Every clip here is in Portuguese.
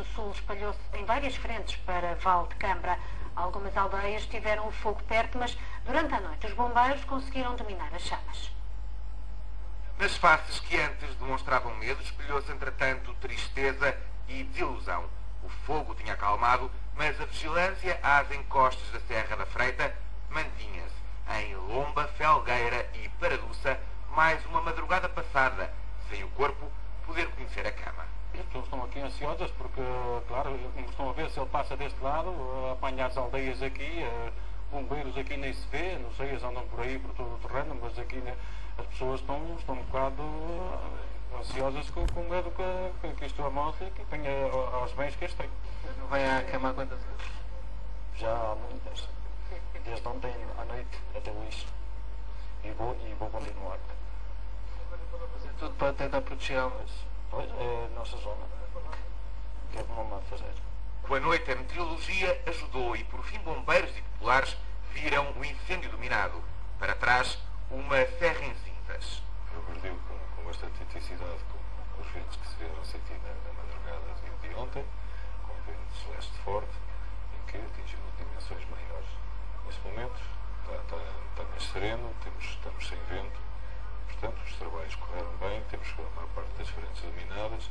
do Sul espalhou-se em várias frentes para Val de Cambra. Algumas aldeias tiveram o fogo perto, mas durante a noite os bombeiros conseguiram dominar as chamas. Nas faces que antes demonstravam medo, espelhou-se entretanto tristeza e desilusão. O fogo tinha acalmado, mas a vigilância às encostas da Serra da Freita mantinha-se. Em Lomba, Felgueira e Paraduça, mais uma madrugada passada, sem o corpo poder conhecer a cama. As pessoas estão aqui ansiosas porque, claro, como estão a ver, se ele passa deste lado, apanha as aldeias aqui, bombeiros aqui nem se vê, não sei, eles andam por aí, por todo o terreno, mas aqui, né, as pessoas estão um bocado ansiosas com medo que isto amolte e que tenha aos bens que eles têm. Não vai à cama há quantas vezes? Já há muitas. Desde ontem à noite até hoje. E vou continuar. Fazer tudo para tentar protegê-los. Pois, é a nossa zona. Que é como não fazer. Com a noite, a meteorologia ajudou e, por fim, bombeiros e populares viram o incêndio dominado. Para trás, uma serra em cinzas. Progrediu com bastante intensidade com os ventos que se vieram sentir na madrugada de ontem, com ventos leste forte, em que atingiu dimensões maiores. Neste momento está mais sereno, estamos sem vento, portanto os trabalhos correram bem, temos a maior parte das frentes dominadas,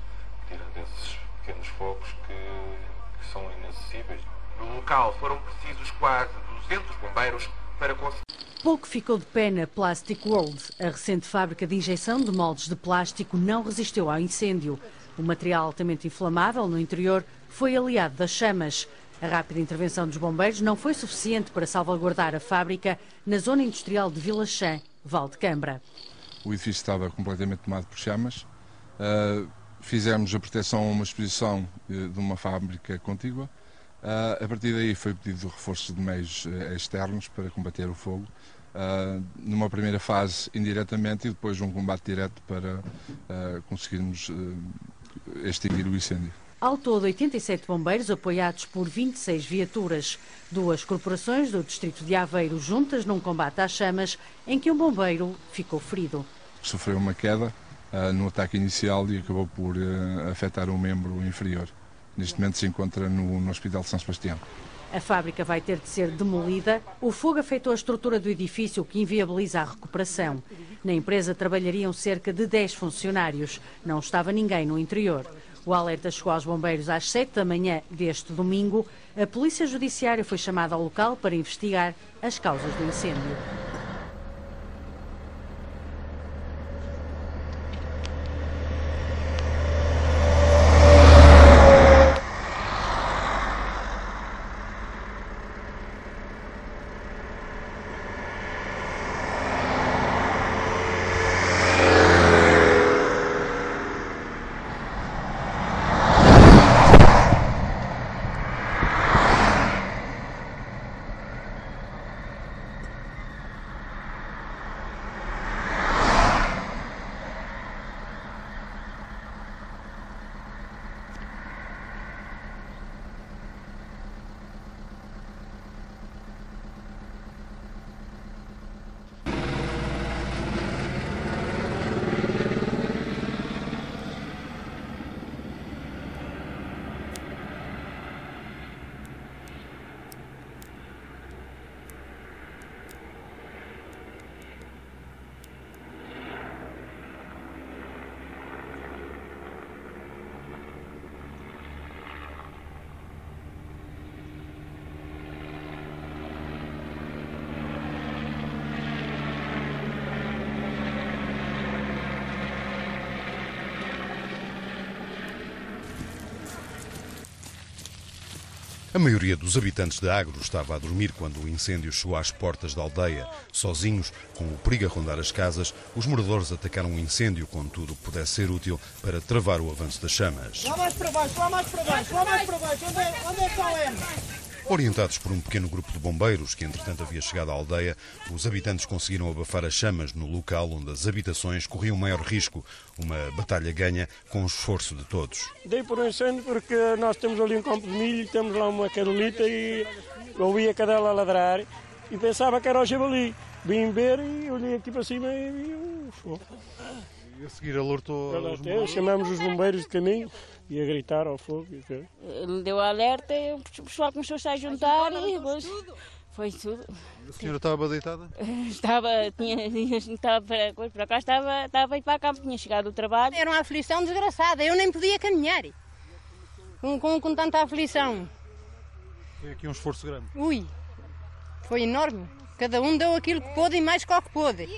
tirando esses pequenos focos que são inacessíveis. No local foram precisos quase 200 bombeiros para conseguir. Pouco ficou de pé na Plastic World. A recente fábrica de injeção de moldes de plástico não resistiu ao incêndio. O material altamente inflamável no interior foi aliado das chamas. A rápida intervenção dos bombeiros não foi suficiente para salvaguardar a fábrica na zona industrial de Vila Chã, Val de Cambra. O edifício estava completamente tomado por chamas. Fizemos a proteção a uma exposição de uma fábrica contígua. A partir daí foi pedido o reforço de meios externos para combater o fogo. Numa primeira fase indiretamente e depois um combate direto para conseguirmos extinguir o incêndio. Ao todo, 87 bombeiros apoiados por 26 viaturas. 2 corporações do distrito de Aveiro juntas num combate às chamas em que um bombeiro ficou ferido. Sofreu uma queda no ataque inicial e acabou por afetar um membro inferior. Neste momento se encontra no Hospital de São Sebastião. A fábrica vai ter de ser demolida. O fogo afetou a estrutura do edifício, o que inviabiliza a recuperação. Na empresa trabalhariam cerca de 10 funcionários. Não estava ninguém no interior. O alerta chegou aos bombeiros às 7 da manhã deste domingo. A Polícia Judiciária foi chamada ao local para investigar as causas do incêndio. A maioria dos habitantes de Agro estava a dormir quando o incêndio chegou às portas da aldeia. Sozinhos, com o perigo a rondar as casas, os moradores atacaram o incêndio com tudo o que pudesse ser útil para travar o avanço das chamas. Lá mais para baixo, lá mais para baixo, lá mais para baixo. Onde é que está o M? Orientados por um pequeno grupo de bombeiros que, entretanto, havia chegado à aldeia, os habitantes conseguiram abafar as chamas no local onde as habitações corriam maior risco. Uma batalha ganha com o esforço de todos. Dei por um incêndio porque nós temos ali um campo de milho, temos lá uma cadelita e ouvi a cadela a ladrar e pensava que era o javali. Vim ver e olhei aqui para cima e vi o fogo. E a seguir alertou os bombeiros? Chamamos os bombeiros de caminho e a gritar ao fogo. Ele deu alerta e o pessoal começou-se a juntar e depois foi tudo. A senhora estava deitada? Estava por acaso estava a ir para a campo, tinha chegado do trabalho. Era uma aflição desgraçada, eu nem podia caminhar com tanta aflição. Foi aqui um esforço grande. Ui, foi enorme. Cada um deu aquilo que pôde e mais que o que pôde.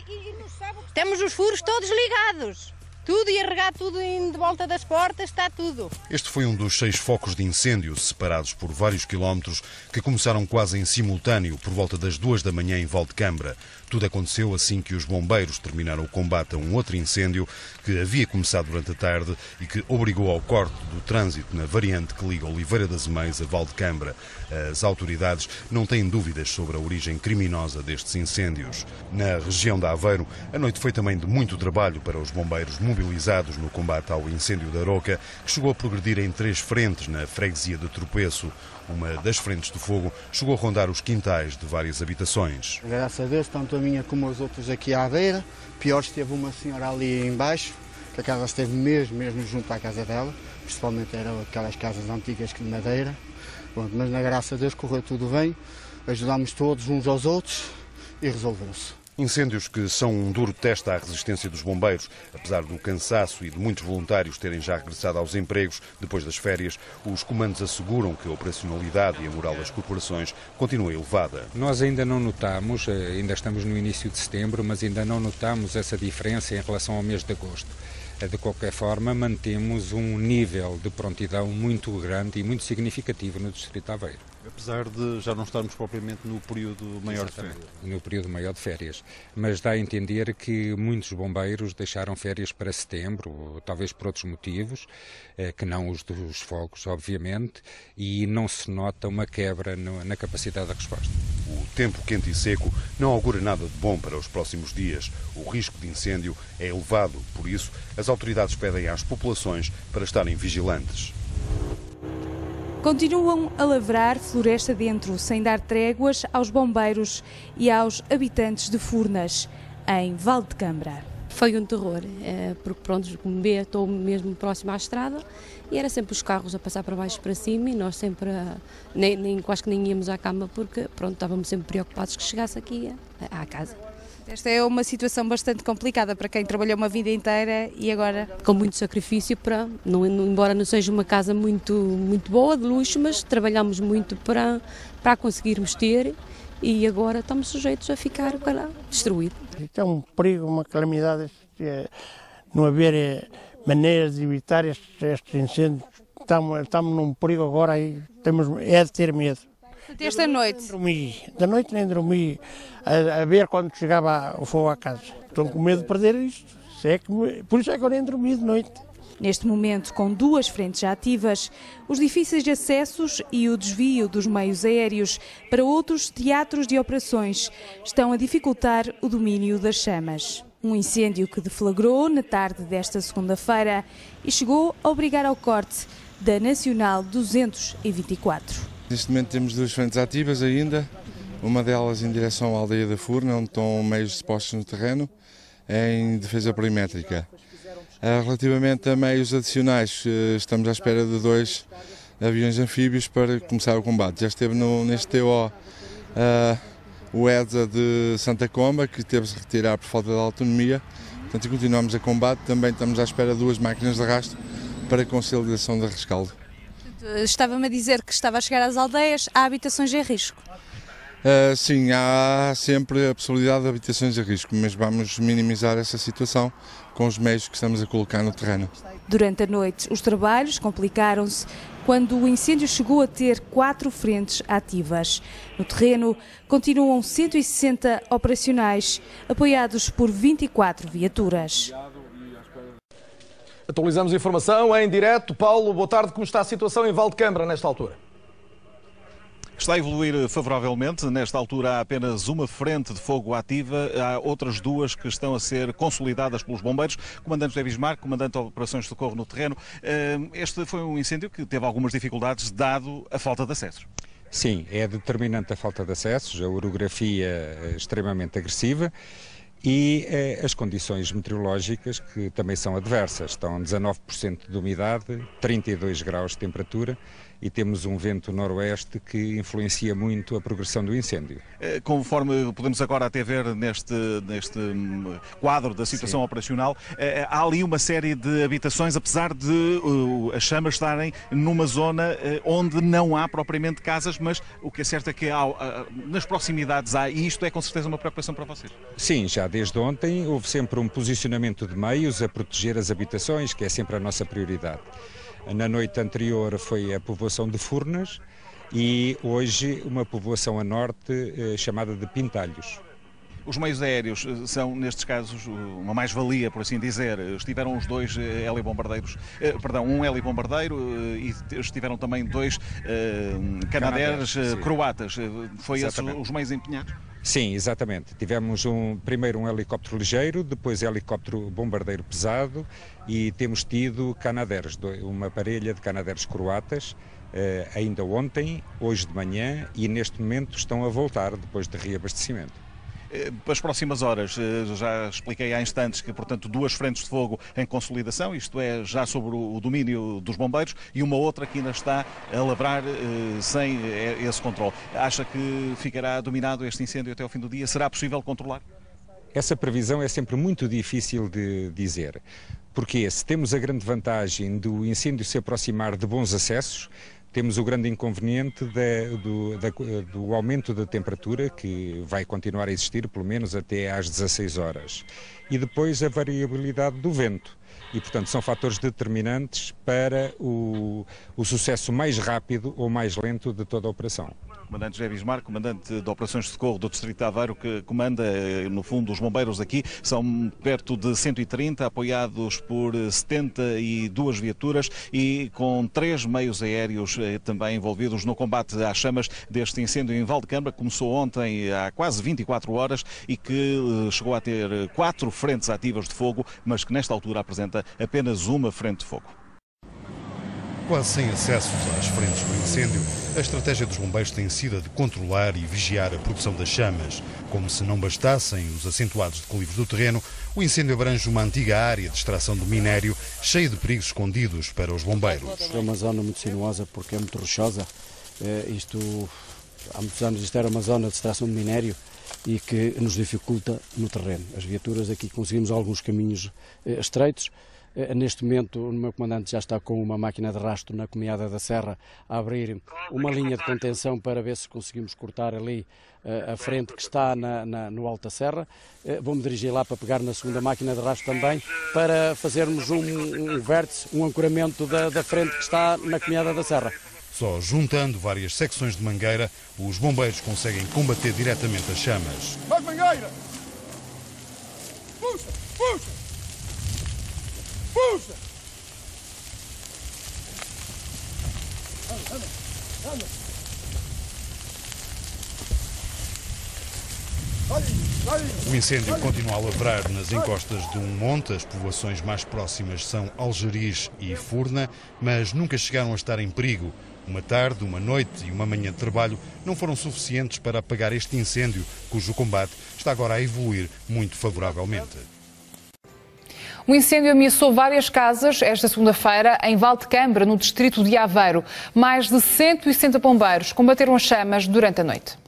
Temos os furos todos ligados. Tudo e a regar tudo de volta das portas, está tudo. Este foi um dos 6 focos de incêndio, separados por vários quilómetros, que começaram quase em simultâneo, por volta das 2 da manhã em Valdecambra. Tudo aconteceu assim que os bombeiros terminaram o combate a um outro incêndio que havia começado durante a tarde e que obrigou ao corte do trânsito na variante que liga Oliveira das Meias a Valdecambra. As autoridades não têm dúvidas sobre a origem criminosa destes incêndios. Na região de Aveiro, a noite foi também de muito trabalho para os bombeiros mobilizados no combate ao incêndio da Aroca, que chegou a progredir em 3 frentes na freguesia de Tropeço. Uma das frentes do fogo chegou a rondar os quintais de várias habitações. Graças a Deus, tanto a minha como os outros aqui à beira. Pior esteve uma senhora ali embaixo, que a casa esteve mesmo junto à casa dela, principalmente eram aquelas casas antigas de madeira. Bom, mas na graça a Deus correu tudo bem, ajudámos todos uns aos outros e resolveu-se. Incêndios que são um duro teste à resistência dos bombeiros. Apesar do cansaço e de muitos voluntários terem já regressado aos empregos depois das férias, os comandos asseguram que a operacionalidade e a moral das corporações continua elevada. Nós ainda não notamos, ainda estamos no início de setembro, mas ainda não notamos essa diferença em relação ao mês de agosto. De qualquer forma, mantemos um nível de prontidão muito grande e muito significativo no Distrito de Aveiro. Apesar de já não estarmos propriamente no período maior de férias. No período maior de férias. Mas dá a entender que muitos bombeiros deixaram férias para setembro, talvez por outros motivos, que não os dos fogos, obviamente, e não se nota uma quebra na capacidade da resposta. O tempo quente e seco não augura nada de bom para os próximos dias. O risco de incêndio é elevado, por isso as autoridades pedem às populações para estarem vigilantes. Continuam a lavrar floresta dentro, sem dar tréguas aos bombeiros e aos habitantes de Furnas, em Valdecambra. Foi um terror, porque pronto, como vê, estou mesmo próximo à estrada e era sempre os carros a passar para baixo para cima e nós sempre, quase que nem íamos à cama porque pronto, estávamos sempre preocupados que chegasse aqui à casa. Esta é uma situação bastante complicada para quem trabalhou uma vida inteira e agora... Com muito sacrifício, embora não seja uma casa muito boa, de luxo, mas trabalhamos muito para conseguirmos ter e agora estamos sujeitos a ficar destruído. Isto é um perigo, uma calamidade, não haver maneiras de evitar estes incêndios. Estamos num perigo agora e é de ter medo. Esta noite? Da noite nem dormi, a ver quando chegava o fogo à casa. Estou com medo de perder isto, por isso é que eu nem dormi de noite. Neste momento, com 2 frentes ativas, os difíceis acessos e o desvio dos meios aéreos para outros teatros de operações estão a dificultar o domínio das chamas. Um incêndio que deflagrou na tarde desta segunda-feira e chegou a obrigar ao corte da Nacional 224. Neste momento temos 2 frentes ativas ainda, uma delas em direção à aldeia da Furna, onde estão meios dispostos no terreno, em defesa perimétrica. Relativamente a meios adicionais, estamos à espera de 2 aviões anfíbios para começar o combate. Já esteve neste TO o EDSA de Santa Comba, que teve-se retirar por falta de autonomia. Portanto, continuamos a combate. Também estamos à espera de 2 máquinas de arrasto para a consolidação da rescaldo. Estava-me a dizer que estava a chegar às aldeias, há habitações em risco? Sim, há sempre a possibilidade de habitações em risco, mas vamos minimizar essa situação com os meios que estamos a colocar no terreno. Durante a noite, os trabalhos complicaram-se quando o incêndio chegou a ter 4 frentes ativas. No terreno, continuam 160 operacionais, apoiados por 24 viaturas. Atualizamos a informação em direto. Paulo, boa tarde. Como está a situação em Valdecambra nesta altura? Está a evoluir favoravelmente. Nesta altura há apenas uma frente de fogo ativa. Há outras 2 que estão a ser consolidadas pelos bombeiros. Comandante José Bismarck, comandante de operações de socorro no terreno. Este foi um incêndio que teve algumas dificuldades, dado a falta de acessos. Sim, é determinante a falta de acessos, a orografia extremamente agressiva. e as condições meteorológicas, que também são adversas. Estão 19% de umidade, 32 graus de temperatura e temos um vento noroeste que influencia muito a progressão do incêndio. Conforme podemos agora até ver neste quadro da situação Sim. operacional, há ali uma série de habitações, apesar de as chamas estarem numa zona onde não há propriamente casas, mas o que é certo é que nas proximidades há, e isto é com certeza uma preocupação para vocês. Sim, já desde ontem houve sempre um posicionamento de meios a proteger as habitações, que é sempre a nossa prioridade. Na noite anterior foi a povoação de Furnas e hoje uma povoação a norte chamada de Pintalhos. Os meios aéreos são, nestes casos, uma mais-valia, por assim dizer. Estiveram os dois helibombardeiros, um helibombardeiro e estiveram também dois Canadairs croatas. Foi esses os meios empenhados? Sim, exatamente. Tivemos primeiro um helicóptero ligeiro, depois helicóptero bombardeiro pesado e temos tido Canadairs, uma parelha de Canadairs croatas, ainda ontem, hoje de manhã, e neste momento estão a voltar depois de reabastecimento. Para as próximas horas, já expliquei há instantes que, portanto, 2 frentes de fogo em consolidação, isto é, já sobre o domínio dos bombeiros, e uma outra que ainda está a lavrar sem esse controle. Acha que ficará dominado este incêndio até ao fim do dia? Será possível controlar? Essa previsão é sempre muito difícil de dizer, porque se temos a grande vantagem do incêndio se aproximar de bons acessos, temos o grande inconveniente do aumento da temperatura, que vai continuar a existir pelo menos até às 16 horas. E depois a variabilidade do vento. E, portanto, são fatores determinantes para o sucesso mais rápido ou mais lento de toda a operação. Comandante José Bismarck, comandante de Operações de Socorro do Distrito de Aveiro, que comanda, no fundo, os bombeiros aqui. São perto de 130, apoiados por 72 viaturas e com 3 meios aéreos também envolvidos no combate às chamas deste incêndio em Valdecambra, que começou ontem há quase 24 horas e que chegou a ter 4 frentes ativas de fogo, mas que nesta altura apresenta apenas uma frente de fogo. Quase sem acessos às frentes do incêndio, a estratégia dos bombeiros tem sido a de controlar e vigiar a produção das chamas. Como se não bastassem os acentuados declives do terreno, o incêndio abrange uma antiga área de extração de minério, cheia de perigos escondidos para os bombeiros. É uma zona muito sinuosa porque é muito rochosa. Há muitos anos isto era uma zona de extração de minério e que nos dificulta no terreno. As viaturas aqui conseguimos alguns caminhos estreitos. Neste momento, o meu comandante já está com uma máquina de rastro na Comiada da Serra a abrir uma linha de contenção para ver se conseguimos cortar ali a frente que está no Alto da Serra. Vou-me dirigir lá para pegar na segunda máquina de rastro também para fazermos um vértice, um ancoramento da frente que está na Comiada da Serra. Só juntando várias secções de mangueira, os bombeiros conseguem combater diretamente as chamas. Mais mangueira! Puxa! Puxa! Puxa! Anda, anda, anda. O incêndio continua a lavrar nas encostas de um monte. As povoações mais próximas são Algeris e Furna, mas nunca chegaram a estar em perigo. Uma tarde, uma noite e uma manhã de trabalho não foram suficientes para apagar este incêndio, cujo combate está agora a evoluir muito favoravelmente. O incêndio ameaçou várias casas esta segunda-feira em Valdecambra, no distrito de Aveiro. Mais de 160 bombeiros combateram as chamas durante a noite.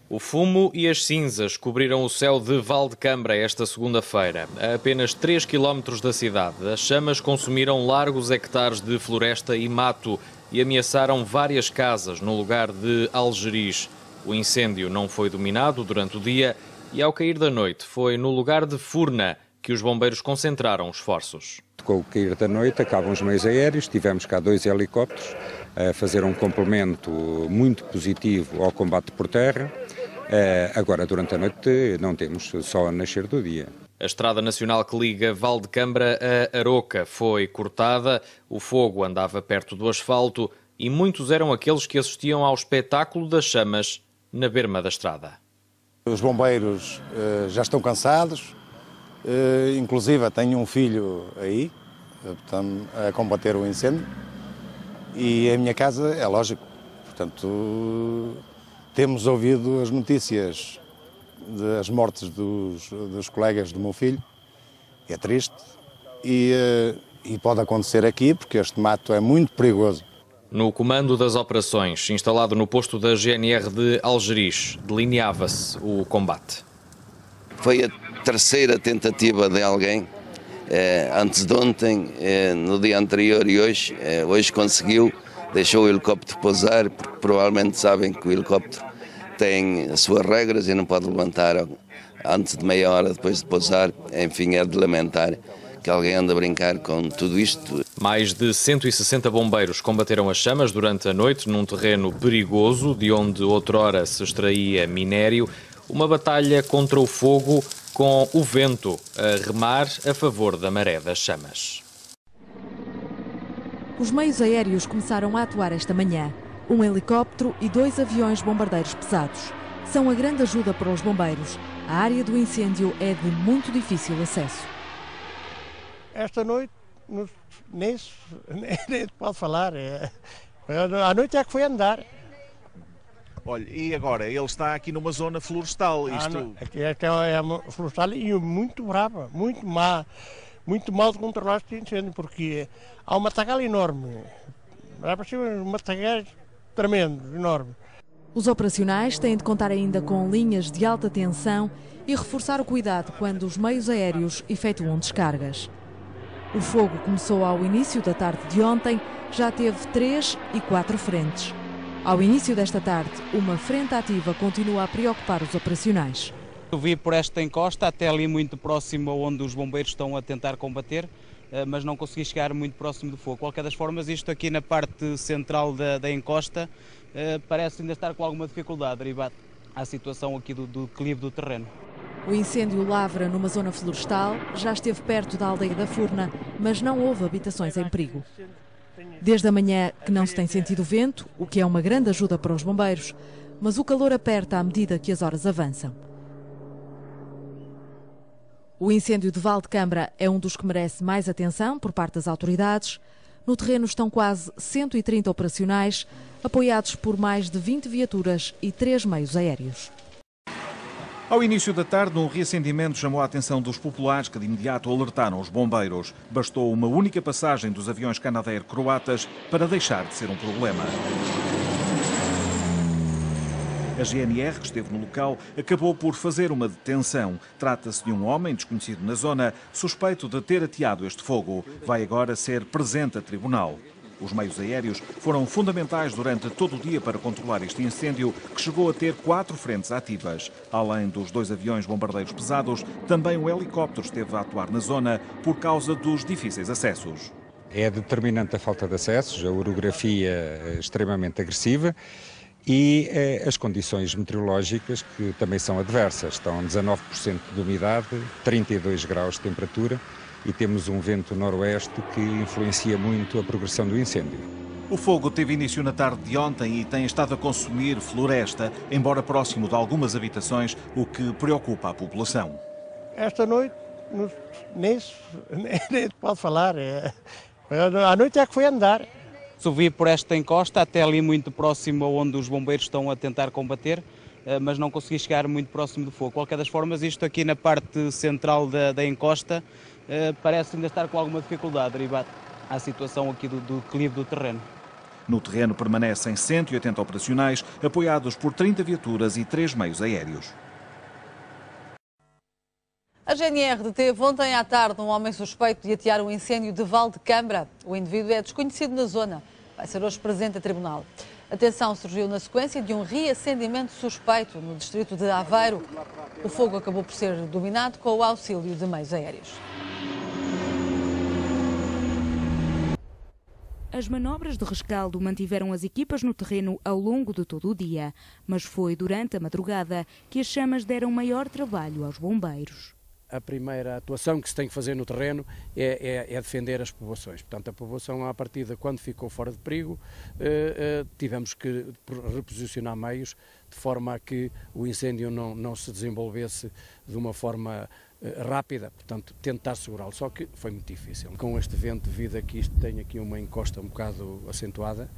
O fumo e as cinzas cobriram o céu de Valdecambra esta segunda-feira. A apenas 3 quilómetros da cidade, as chamas consumiram largos hectares de floresta e mato e ameaçaram várias casas no lugar de Algeris. O incêndio não foi dominado durante o dia e, ao cair da noite, foi no lugar de Furna que os bombeiros concentraram esforços. Com o cair da noite, acabam os meios aéreos, tivemos cá 2 helicópteros a fazer um complemento muito positivo ao combate por terra. Agora, durante a noite, não temos, só a nascer do dia. A estrada nacional que liga Valdecambra a Aroca foi cortada, o fogo andava perto do asfalto e muitos eram aqueles que assistiam ao espetáculo das chamas na berma da estrada. Os bombeiros já estão cansados, inclusive tenho um filho aí a combater o incêndio e a minha casa é lógico, portanto temos ouvido as notícias das mortes dos colegas do meu filho. É triste e pode acontecer aqui porque este mato é muito perigoso. No comando das operações, instalado no posto da GNR de Algeriz, delineava-se o combate. Foi a terceira tentativa de alguém, antes de ontem, no dia anterior e hoje conseguiu, deixou o helicóptero pousar, porque provavelmente sabem que o helicóptero tem as suas regras e não pode levantar antes de meia hora depois de pousar. Enfim, é de lamentar que alguém anda a brincar com tudo isto. Mais de 160 bombeiros combateram as chamas durante a noite num terreno perigoso, de onde outrora se extraía minério. Uma batalha contra o fogo com o vento a remar a favor da maré das chamas. Os meios aéreos começaram a atuar esta manhã. Um helicóptero e 2 aviões bombardeiros pesados. São a grande ajuda para os bombeiros. A área do incêndio é de muito difícil acesso. Esta noite, nem pode falar. A noite é que foi andar. Olha, e agora? Ele está aqui numa zona florestal. Aqui é uma florestal e muito brava, muito mal de controlar este incêndio, porque há um matagal enorme. Dá para cima um matagal tremendo, enorme. Os operacionais têm de contar ainda com linhas de alta tensão e reforçar o cuidado quando os meios aéreos efetuam descargas. O fogo começou ao início da tarde de ontem, já teve 3 e 4 frentes. Ao início desta tarde, uma frente ativa continua a preocupar os operacionais. Eu vi por esta encosta, até ali muito próximo onde os bombeiros estão a tentar combater, mas não consegui chegar muito próximo do fogo. De qualquer das formas, isto aqui na parte central da encosta parece ainda estar com alguma dificuldade, derivado à situação aqui do declive do terreno. O incêndio lavra numa zona florestal, já esteve perto da aldeia da Furna, mas não houve habitações em perigo. Desde a manhã que não se tem sentido vento, o que é uma grande ajuda para os bombeiros, mas o calor aperta à medida que as horas avançam. O incêndio de Valdecambra é um dos que merece mais atenção por parte das autoridades. No terreno estão quase 130 operacionais, apoiados por mais de 20 viaturas e 3 meios aéreos. Ao início da tarde, um reacendimento chamou a atenção dos populares que de imediato alertaram os bombeiros. Bastou uma única passagem dos aviões Canadair croatas para deixar de ser um problema. A GNR, que esteve no local, acabou por fazer uma detenção. Trata-se de um homem desconhecido na zona, suspeito de ter ateado este fogo. Vai agora ser presente a tribunal. Os meios aéreos foram fundamentais durante todo o dia para controlar este incêndio, que chegou a ter 4 frentes ativas. Além dos 2 aviões bombardeiros pesados, também um helicóptero esteve a atuar na zona por causa dos difíceis acessos. É determinante a falta de acessos, a orografia extremamente agressiva e as condições meteorológicas que também são adversas. Estão a 19% de umidade, 32 graus de temperatura. E temos um vento noroeste que influencia muito a progressão do incêndio. O fogo teve início na tarde de ontem e tem estado a consumir floresta, embora próximo de algumas habitações, o que preocupa a população. Esta noite, nem pode falar. A noite é que foi andar. Subi por esta encosta, até ali muito próximo onde os bombeiros estão a tentar combater, mas não consegui chegar muito próximo do fogo. De qualquer das formas, isto aqui na parte central da encosta parece ainda estar com alguma dificuldade, derivado à situação aqui do declive do terreno. No terreno permanecem 180 operacionais, apoiados por 30 viaturas e 3 meios aéreos. A GNR deteve ontem à tarde um homem suspeito de atear um incêndio de Valdecambra. O indivíduo é desconhecido na zona. Vai ser hoje presente a tribunal. A tensão surgiu na sequência de um reacendimento suspeito no distrito de Aveiro. O fogo acabou por ser dominado com o auxílio de meios aéreos. As manobras de rescaldo mantiveram as equipas no terreno ao longo de todo o dia, mas foi durante a madrugada que as chamas deram maior trabalho aos bombeiros. A primeira atuação que se tem que fazer no terreno é defender as povoações. Portanto, a povoação, à partida, quando ficou fora de perigo, tivemos que reposicionar meios de forma a que o incêndio não se desenvolvesse de uma forma rápida, portanto tentar segurá-lo, só que foi muito difícil. Com este vento, devido a que isto tem aqui uma encosta um bocado acentuada,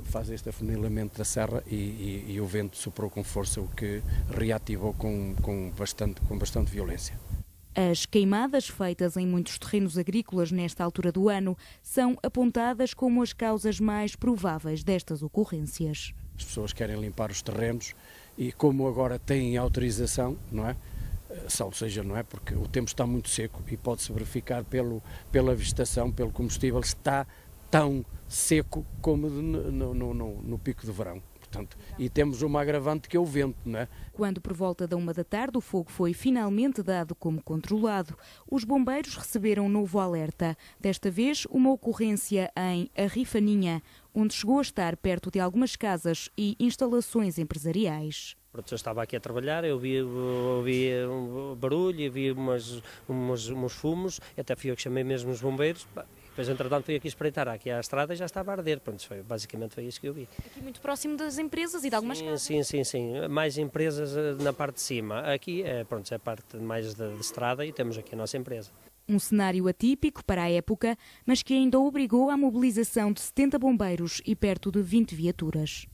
faz este afunilamento da serra e o vento soprou com força, o que reativou com bastante violência. As queimadas feitas em muitos terrenos agrícolas nesta altura do ano são apontadas como as causas mais prováveis destas ocorrências. As pessoas querem limpar os terrenos e como agora têm autorização, não é? Salvo seja, não é? Porque o tempo está muito seco e pode-se verificar pela vegetação, pelo combustível, está tão seco como no pico de verão. Portanto, e temos uma agravante que é o vento, não é? Quando por volta da 1 da tarde o fogo foi finalmente dado como controlado, os bombeiros receberam um novo alerta. Desta vez, uma ocorrência em Arrifaninha, onde chegou a estar perto de algumas casas e instalações empresariais. Eu estava aqui a trabalhar, eu vi um barulho, vi uns fumos, até fui eu que chamei mesmo os bombeiros. Depois, entretanto, fui aqui espreitar aqui à estrada e já estava a arder. Pronto, basicamente foi isso que eu vi. Aqui muito próximo das empresas e de algumas casas? Sim. Mais empresas na parte de cima. Aqui é a parte mais de estrada e temos aqui a nossa empresa. Um cenário atípico para a época, mas que ainda obrigou à mobilização de 70 bombeiros e perto de 20 viaturas.